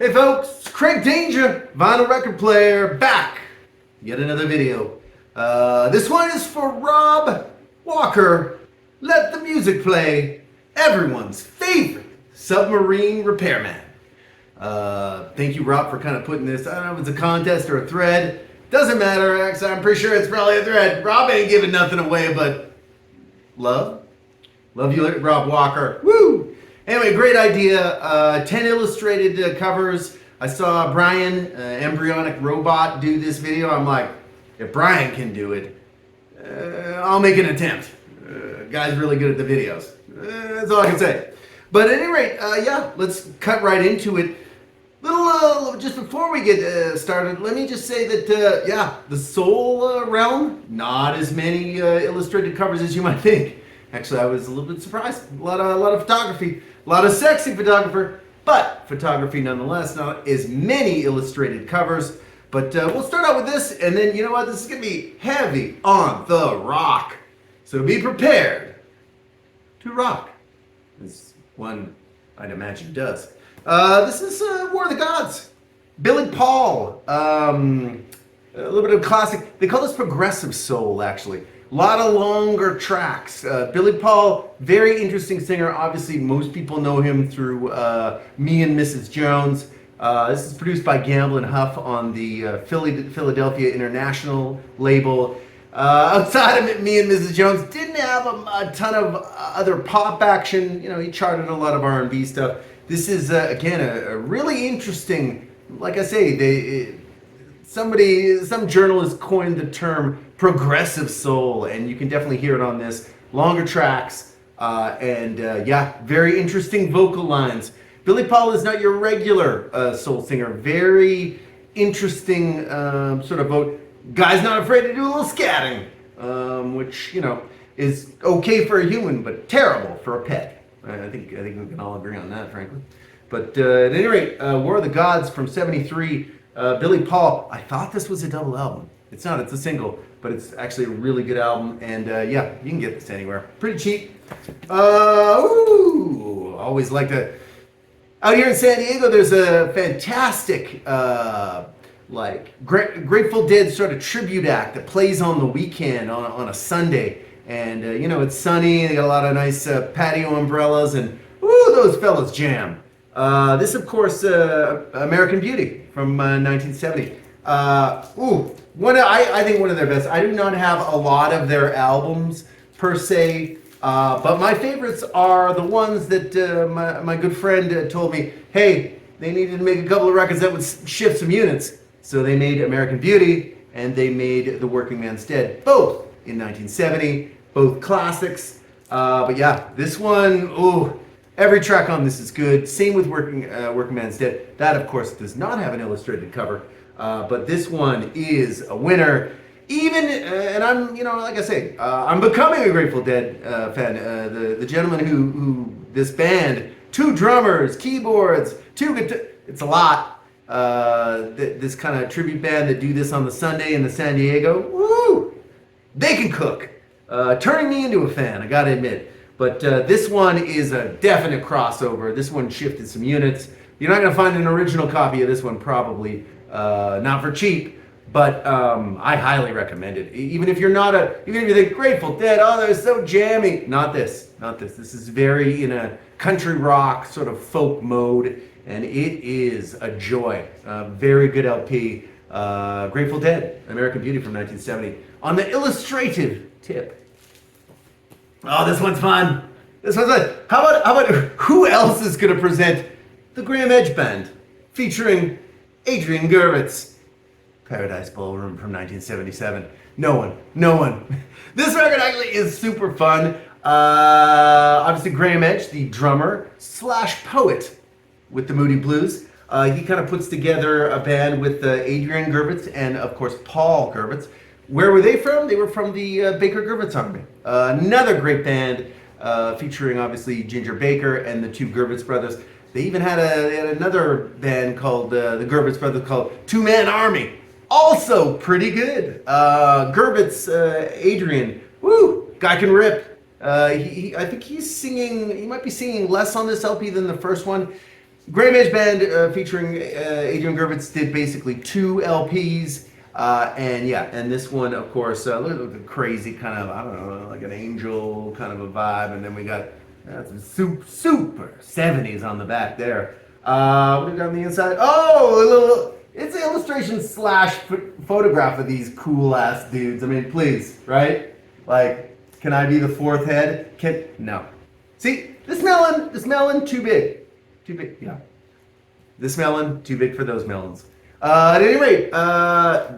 Hey folks, Craig Danger, vinyl record player, back. Yet another video. This one is for Rob Walker. Let the music play. Everyone's favorite submarine repairman. Thank you, Rob, for kind of putting this. I don't know if it's a contest or a thread. Doesn't matter, actually. I'm pretty sure it's probably a thread. Rob ain't giving nothing away, but love. Love you, Rob Walker. Woo! Anyway, great idea. 10 illustrated covers. I saw Brian, Embryonic Robot, do this video. I'm like, if Brian can do it, I'll make an attempt. Guy's really good at the videos. That's all I can say. But at any rate, yeah, let's cut right into it. Just before we get started, let me just say that, yeah, the soul realm, not as many illustrated covers as you might think. Actually, I was a little bit surprised. A lot of photography, a lot of sexy photographer, but photography nonetheless. Not as many illustrated covers. But we'll start out with this, and then you know what? This is going to be heavy on the rock. So be prepared to rock, as one I'd imagine does. This is War of the Gods. Billy Paul. A little bit of classic. They call this progressive soul, actually. A lot of longer tracks. Billy Paul, very interesting singer. Obviously, most people know him through Me and Mrs. Jones. This is produced by Gamble and Huff on the Philadelphia International label. Outside of Me and Mrs. Jones, didn't have a ton of other pop action. You know, he charted a lot of R&B stuff. This is, again, a really interesting, like I say, some journalist coined the term progressive soul, and you can definitely hear it on this. Longer tracks, and yeah, very interesting vocal lines. Billy Paul is not your regular soul singer. Very interesting sort of vote. Guy's not afraid to do a little scatting, which, you know, is okay for a human, but terrible for a pet. I think we can all agree on that, frankly. But at any rate, War of the Gods from '73. Billy Paul, I thought this was a double album. It's not, it's a single, but it's actually a really good album, and yeah, you can get this anywhere. Pretty cheap. Always like to... Out here in San Diego, there's a fantastic, Grateful Dead sort of tribute act that plays on the weekend, on a Sunday, and you know, it's sunny, they got a lot of nice patio umbrellas, and those fellas jam. This, of course, American Beauty from 1970. I think one of their best. I do not have a lot of their albums per se, but my favorites are the ones that my good friend told me, hey, they needed to make a couple of records that would shift some units. So they made American Beauty and they made The Working Man's Dead, both in 1970, both classics. But yeah, this one, every track on this is good. Same with Working Man's Dead. That, of course, does not have an illustrated cover. But this one is a winner. Even, and I'm, you know, like I say, I'm becoming a Grateful Dead fan. The gentleman who this band, 2 drummers, keyboards, 2 guitars, it's a lot. This kind of tribute band that do this on the Sunday in the San Diego, they can cook. Turning me into a fan, I gotta admit. But this one is a definite crossover. This one shifted some units. You're not gonna find an original copy of this one, probably. Not for cheap, but I highly recommend it. Even if you think Grateful Dead, they're so jammy. Not this. This is very in a country rock sort of folk mode, and it is a joy. Very good LP. Grateful Dead, American Beauty from 1970. On the illustrative tip. Oh, this one's fun. How about who else is going to present the Graham Edge Band featuring Adrian Gervitz? Paradise Ballroom from 1977. No one. This record actually is super fun. Obviously, Graham Edge, the drummer / poet with the Moody Blues. He kind of puts together a band with Adrian Gervitz and, of course, Paul Gervitz. Where were they from? They were from the Baker Gervitz Army. Another great band featuring, obviously, Ginger Baker and the 2 Gervitz brothers. They even had another band called the Gervitz Brothers called 2 Man Army. Also pretty good. Gervitz, Adrian, guy can rip. I think he's singing, he might be singing less on this LP than the first one. Graham Edge Band featuring Adrian Gervitz did basically 2 LPs. And this one, of course, look at the crazy kind of, I don't know, like an angel kind of a vibe. And then we got super 70s on the back there. What do we got on the inside? Oh, it's an illustration slash photograph of these cool ass dudes. I mean, please, right? Like, can I be the 4th head? No. See, this melon, too big. Too big, yeah. This melon, too big for those melons. At any rate,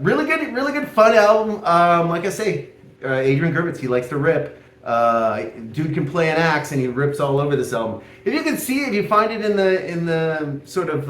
really good, fun album. Like I say, Adrian Gervitz, he likes to rip. Dude can play an axe, and he rips all over this album. If you can see it, you find it in the sort of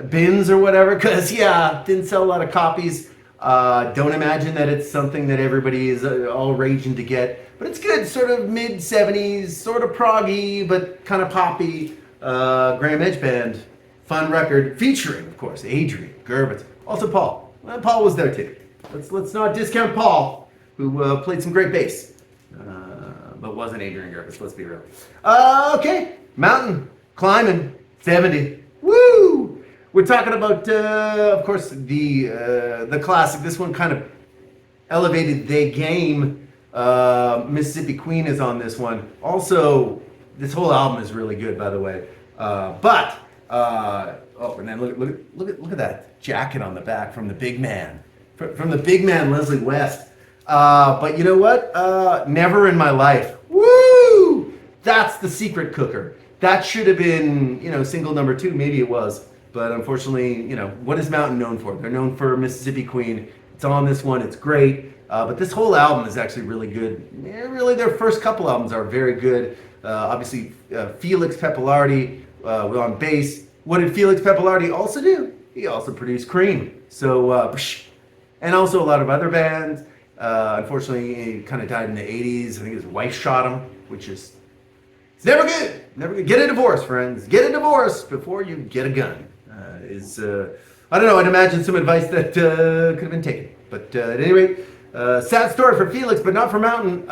bins or whatever, because didn't sell a lot of copies. Don't imagine that it's something that everybody is all raging to get, but it's good. Sort of mid 70s, sort of proggy, but kind of poppy. Graham Edge Band. Fun record featuring, of course, Adrian Gervitz. Also Paul. Well, Paul was there too. Let's not discount Paul, who played some great bass, but wasn't Adrian Gervitz. Let's be real. Okay, mountain climbing 70. Woo! We're talking about, of course, the classic. This one kind of elevated their game. Mississippi Queen is on this one. Also, this whole album is really good, by the way. And then look at that jacket on the back from the big man, from the big man Leslie West. But you know what? Never in my life. Woo! That's the secret cooker. That should have been, single number 2. Maybe it was, but unfortunately, what is Mountain known for? They're known for Mississippi Queen. It's on this one. It's great. But this whole album is actually really good. Yeah, really, their first couple albums are very good. Obviously, Felix Pappalardi on bass. What did Felix Pappalardi also do? He also produced Cream. So, and also a lot of other bands. Unfortunately, he kind of died in the 80s. I think his wife shot him, which is it's never good. Never good. Get a divorce, friends. Get a divorce before you get a gun. I don't know. I'd imagine some advice that could have been taken. But at any rate, sad story for Felix, but not for Mountain.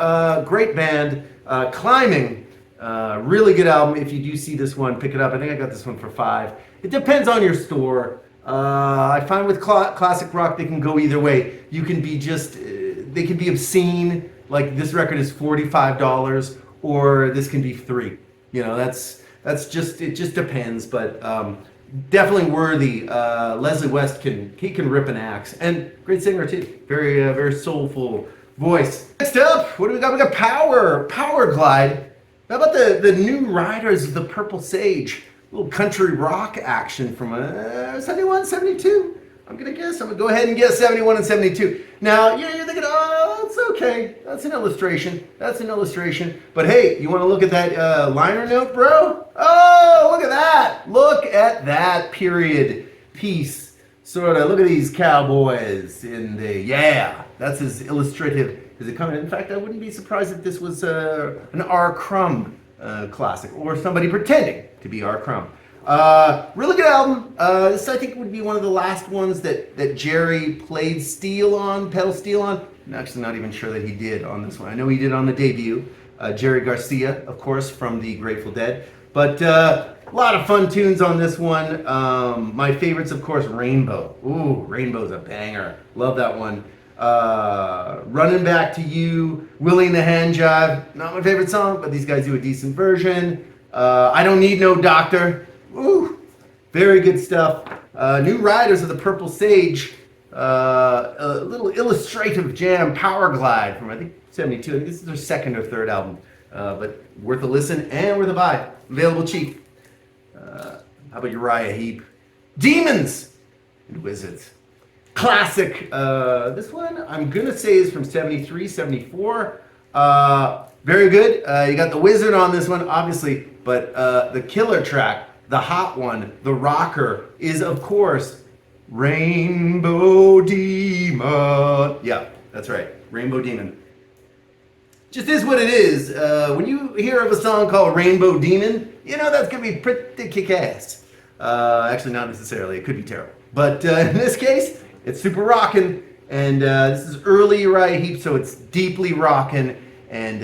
Great band. Climbing. Really good album. If you do see this one, pick it up. I think I got this one for $5. It depends on your store. I find with classic rock, they can go either way. You can be they can be obscene, like this record is $45, or this can be $3. That's just, it just depends, but definitely worthy. Leslie West can rip an axe, and great singer too. Very soulful voice. Next up, what do we got? We got Power Glide. How about the new Riders of the Purple Sage? A little country rock action from 71, 72. I'm going to guess. I'm going to go ahead and guess 71 and 72. Now, you're thinking, oh, it's okay. That's an illustration. But hey, you want to look at that liner note, bro? Oh, look at that. Look at that period piece. Sort of, look at these cowboys in that's as illustrative as it comes. In fact, I wouldn't be surprised if this was an R. Crumb classic, or somebody pretending to be R. Crumb. Really good album. This, I think, would be one of the last ones that Jerry played pedal steel on. I'm actually not even sure that he did on this one. I know he did on the debut. Jerry Garcia, of course, from the Grateful Dead. But a lot of fun tunes on this one. My favorites, of course, Rainbow. Ooh, Rainbow's a banger. Love that one. Running Back to You, Willie and the Hand Jive. Not my favorite song, but these guys do a decent version. I Don't Need No Doctor. Ooh, very good stuff. New Riders of the Purple Sage. A little illustrative jam, Power Glide from, I think, 72. I think this is their second or third album. But worth a listen and worth a buy. Available cheap. How about Uriah Heep? Demons and Wizards. Classic. This one, I'm going to say, is from 73, 74. Very good. You got the Wizard on this one, obviously. But the killer track, the hot one, the rocker, is, of course, Rainbow Demon. Yeah, that's right. Rainbow Demon. Just is what it is. When you hear of a song called Rainbow Demon, that's going to be pretty kick-ass. Actually, not necessarily. It could be terrible. But in this case, it's super rockin'. And this is early Uriah Heep, so it's deeply rockin'. And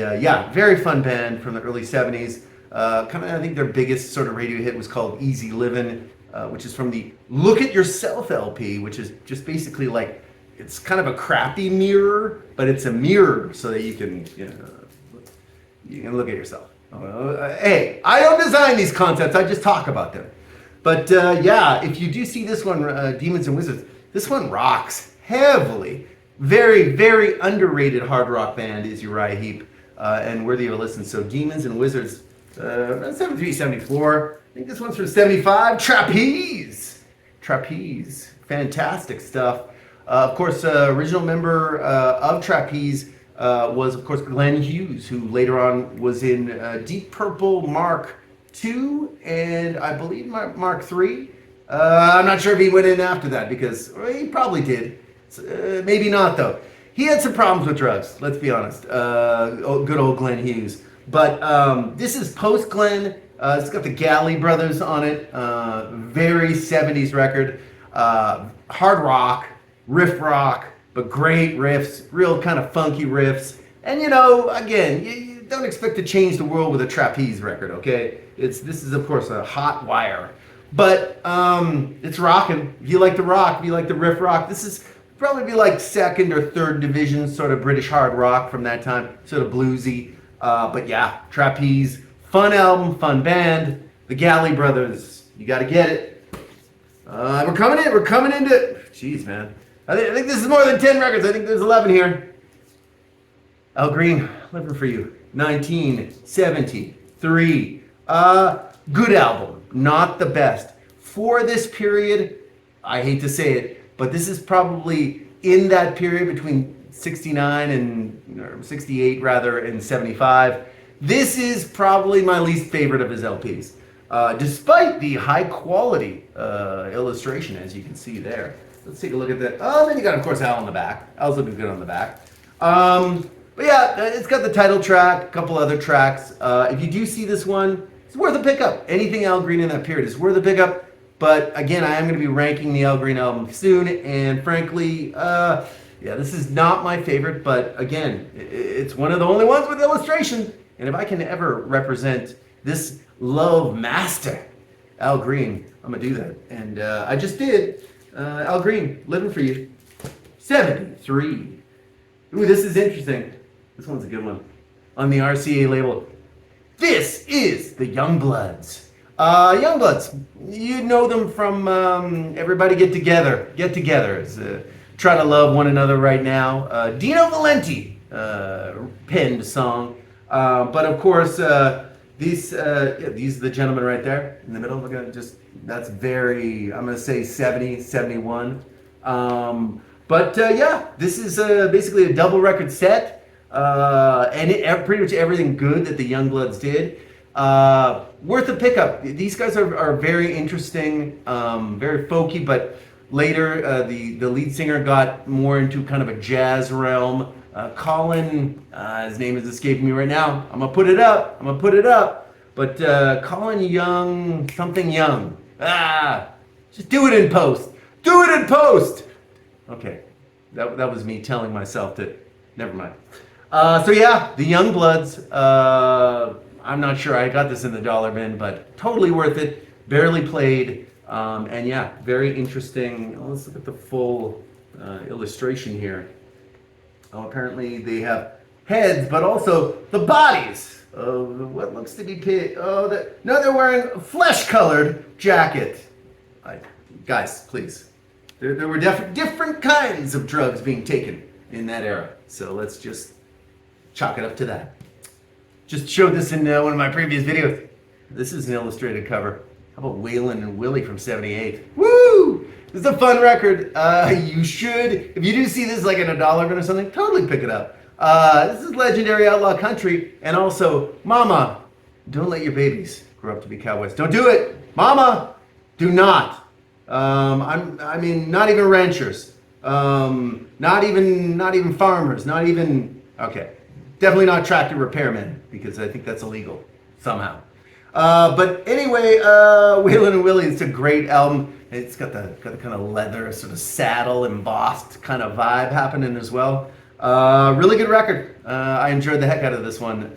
very fun band from the early 70s. Kind of, I think their biggest sort of radio hit was called Easy Livin', which is from the Look at Yourself LP, which is just basically like, it's kind of a crappy mirror, but it's a mirror so that you can, you can look at yourself. Hey, I don't design these concepts, I just talk about them. But yeah, if you do see this one, Demons and Wizards, this one rocks heavily. Very, very underrated hard rock band is Uriah Heep, and worthy of a listen. So Demons and Wizards, 73, 74. I think this one's from 75. Trapeze. Fantastic stuff. Of course, original member of Trapeze was, of course, Glenn Hughes, who later on was in Deep Purple Mark II and I believe Mark III. I'm not sure if he went in after that because he probably did. Maybe not, though. He had some problems with drugs, let's be honest. Good old Glenn Hughes. But this is post-Glenn. It's got the Galley Brothers on it. Very 70s record. Hard rock, riff rock, but great riffs. Real kind of funky riffs. And again, you don't expect to change the world with a Trapeze record, okay? This is, of course, a hot wire. But it's rocking. If you like the rock, if you like the riff rock, this is probably be like second or third division sort of British hard rock from that time, sort of bluesy. But yeah, Trapeze, fun album, fun band. The Galley Brothers, you got to get it. We're coming into. Jeez, man, I think this is more than 10 records. I think there's 11 here. Al Green, living for you. 1973. Good album, not the best for this period. I hate to say it, but this is probably in that period between 69 and 68 rather and 75. This is probably my least favorite of his LPs, despite the high quality illustration, as you can see there. Let's take a look at that. Oh, then you got, of course, Al on the back. Al's looking good on the back. But yeah, it's got the title track, a couple other tracks. If you do see this one, it's worth a pickup. Anything Al Green in that period is worth a pickup. But again, I am going to be ranking the Al Green album soon, and frankly, yeah, this is not my favorite, but again, it's one of the only ones with illustration. And if I can ever represent this love master, Al Green, I'm going to do that. And I just did. Al Green, living for you. 73. Ooh, this is interesting. This one's a good one. On the RCA label. This is the Youngbloods. Youngbloods, you know them from Everybody Get Together. Get Together. Try to love one another right now. Dino Valenti penned a song. But of course, these are the gentlemen right there in the middle. Look at it, that's very, I'm going to say 70, 71. But yeah, this is basically a double record set. And pretty much everything good that the Youngbloods did. Worth a pickup. These guys are very interesting, very folky, but later the lead singer got more into kind of a jazz realm. Colin, his name is escaping me right now. I'm gonna put it up. But Colin Young, something Young. Just do it in post. Okay, that was me telling myself that. Never mind. So yeah, the Youngbloods. I'm not sure I got this in the dollar bin, but totally worth it. Barely played, and yeah, very interesting. Let's look at the full illustration here. Oh, apparently they have heads, but also the bodies of what looks to be pig. Oh, they're wearing a flesh-colored jacket. Guys, please. There were different kinds of drugs being taken in that era, so let's just chalk it up to that. Just showed this in one of my previous videos. This is an illustrated cover. How about Waylon and Willie from 78? Woo! This is a fun record. You should, if you do see this like in a dollar bin or something, totally pick it up. This is Legendary Outlaw Country, and also, Mama, don't let your babies grow up to be cowboys. Don't do it! Mama, do not. I mean, not even ranchers. Not even farmers. Not even, okay. Definitely not tractor repairmen, because I think that's illegal somehow. But anyway, Waylon and Willie, it's a great album. It's got the kind of leather, sort of saddle embossed kind of vibe happening as well. Really good record. I enjoyed the heck out of this one.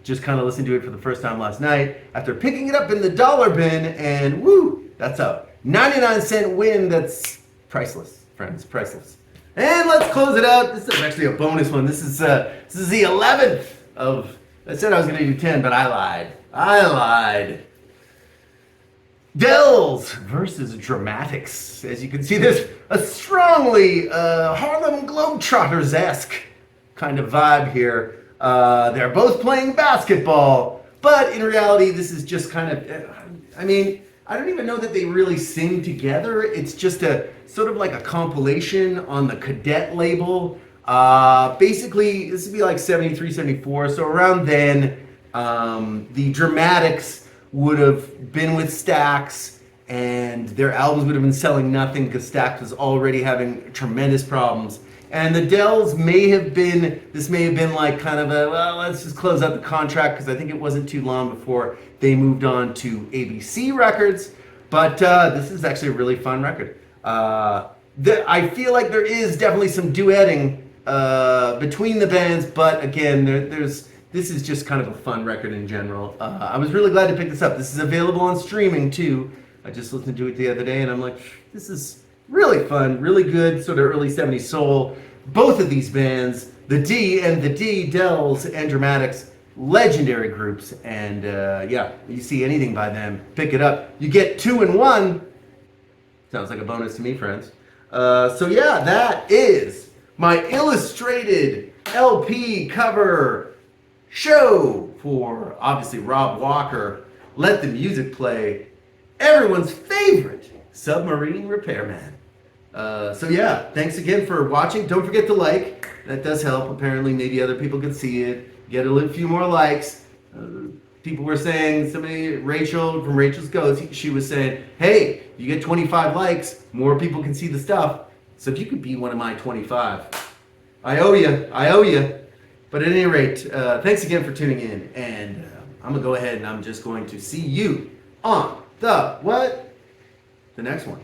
Just kind of listened to it for the first time last night after picking it up in the dollar bin, and woo, that's a 99-cent win. That's priceless, friends, priceless. And let's close it out. This is actually a bonus one. This is the 11th of. I said I was going to do 10, but I lied. Dells versus Dramatics. As you can see, there's a strongly Harlem Globetrotters-esque kind of vibe here. They're both playing basketball, but in reality, this is just kind of, I mean, I don't even know that they really sing together. It's just a sort of like a compilation on the Cadet label. Basically, this would be like 73, 74. So around then, the Dramatics would have been with Stax, and their albums would have been selling nothing because Stax was already having tremendous problems. And the Dells may have been like kind of a, well, let's just close out the contract, because I think it wasn't too long before they moved on to ABC Records. But this is actually a really fun record. I feel like there is definitely some duetting between the bands, but again, this is just kind of a fun record in general. I was really glad to pick this up. This is available on streaming too. I just listened to it the other day, and I'm like, this is really fun, really good, sort of early 70s soul. Both of these bands, the D, Dells and Dramatics, legendary groups. And yeah, you see anything by them, pick it up. You get 2 in 1. Sounds like a bonus to me, friends. So yeah, that is my illustrated LP cover show for, obviously, Rob Walker, Let the Music Play, everyone's favorite submarine repairman. So yeah, thanks again for watching. Don't forget to like. That does help. Apparently, maybe other people can see it. Get a few more likes. People were saying, Rachel from Rachel's Ghost, she was saying, hey, you get 25 likes, more people can see the stuff. So if you could be one of my 25, I owe you. But at any rate, thanks again for tuning in. And I'm going to go ahead and I'm just going to see you on the next one.